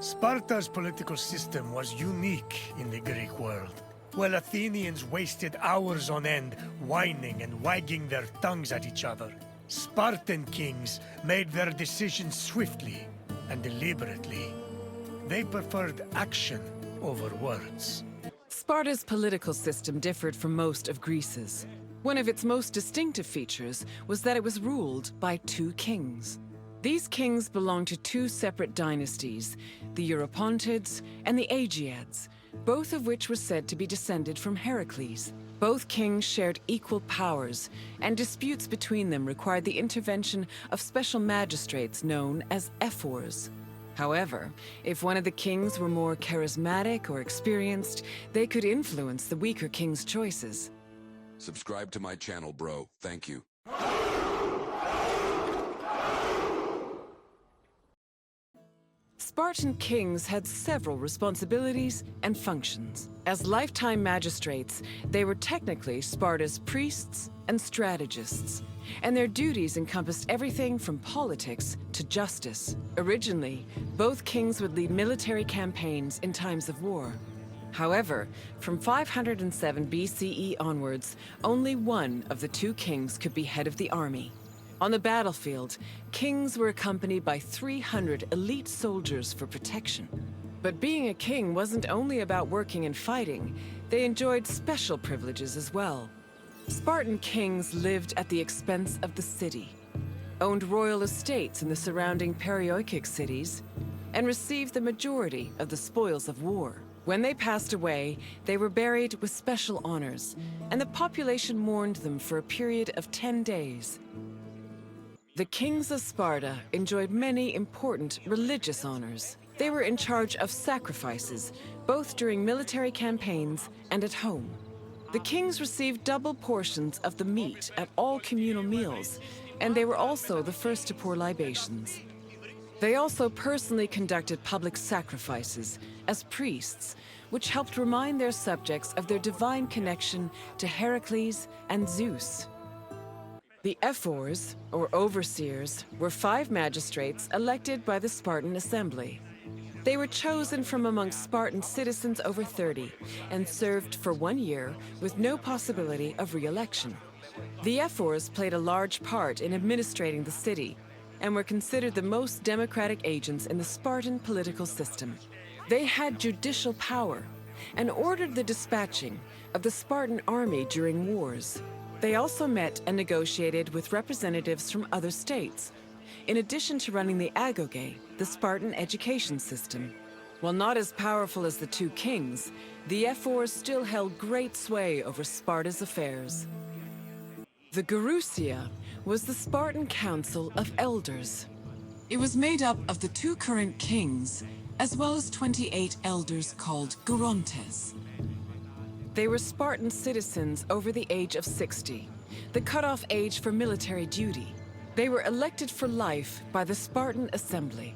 Sparta's political system was unique in the Greek world. While Athenians wasted hours on end whining and wagging their tongues at each other, Spartan kings made their decisions swiftly and deliberately. They preferred action over words. Sparta's political system differed from most of Greece's. One of its most distinctive features was that it was ruled by two kings. These kings belonged to two separate dynasties, the Eurypontids and the Agiads, both of which were said to be descended from Heracles. Both kings shared equal powers, and disputes between them required the intervention of special magistrates known as Ephors. However, if one of the kings were more charismatic or experienced, they could influence the weaker king's choices. Subscribe to my channel, bro. Thank you. Spartan kings had several responsibilities and functions. As lifetime magistrates, they were technically Sparta's priests and strategists, and their duties encompassed everything from politics to justice. Originally, both kings would lead military campaigns in times of war. However, from 507 BCE onwards, only one of the two kings could be head of the army. On the battlefield, kings were accompanied by 300 elite soldiers for protection. But being a king wasn't only about working and fighting. They enjoyed special privileges as well. Spartan kings lived at the expense of the city, owned royal estates in the surrounding perioikic cities, and received the majority of the spoils of war. When they passed away, they were buried with special honors, and the population mourned them for a period of 10 days. The kings of Sparta enjoyed many important religious honors. They were in charge of sacrifices, both during military campaigns and at home. The kings received double portions of the meat at all communal meals, and they were also the first to pour libations. They also personally conducted public sacrifices as priests, which helped remind their subjects of their divine connection to Heracles and Zeus. The Ephors, or overseers, were 5 magistrates elected by the Spartan Assembly. They were chosen from amongst Spartan citizens over 30 and served for 1 year with no possibility of re-election. The Ephors played a large part in administrating the city and were considered the most democratic agents in the Spartan political system. They had judicial power and ordered the dispatching of the Spartan army during wars. They also met and negotiated with representatives from other states, in addition to running the Agoge, the Spartan education system. While not as powerful as the two kings, the Ephors still held great sway over Sparta's affairs. The Gerousia was the Spartan Council of Elders. It was made up of the 2 current kings, as well as 28 elders called Gerontes. They were Spartan citizens over the age of 60, the cutoff age for military duty. They were elected for life by the Spartan Assembly.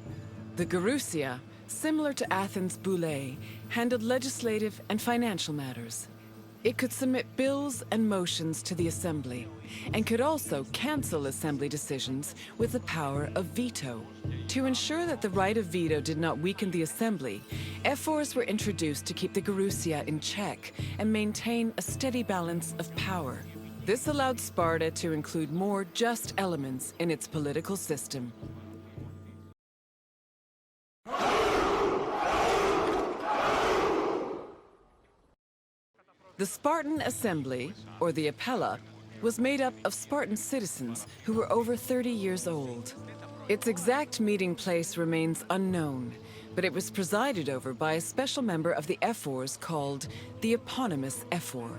The Gerousia, similar to Athens' Boulé, handled legislative and financial matters. It could submit bills and motions to the Assembly, and could also cancel Assembly decisions with the power of veto. To ensure that the right of veto did not weaken the Assembly, Ephors were introduced to keep the Gerousia in check and maintain a steady balance of power. This allowed Sparta to include more just elements in its political system. The Spartan Assembly, or the Apella, was made up of Spartan citizens who were over 30 years old. Its exact meeting place remains unknown, but it was presided over by a special member of the Ephors called the eponymous Ephor.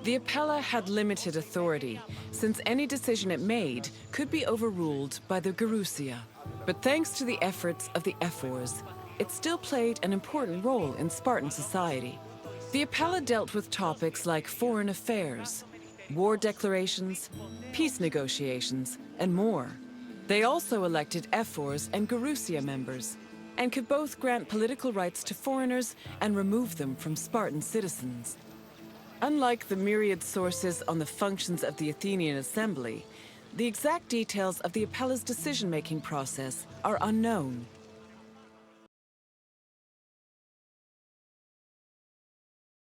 The Apella had limited authority, since any decision it made could be overruled by the Gerousia. But thanks to the efforts of the Ephors, it still played an important role in Spartan society. The Apella dealt with topics like foreign affairs, war declarations, peace negotiations, and more. They also elected Ephors and Gerousia members, and could both grant political rights to foreigners and remove them from Spartan citizens. Unlike the myriad sources on the functions of the Athenian Assembly, the exact details of the Apella's decision-making process are unknown.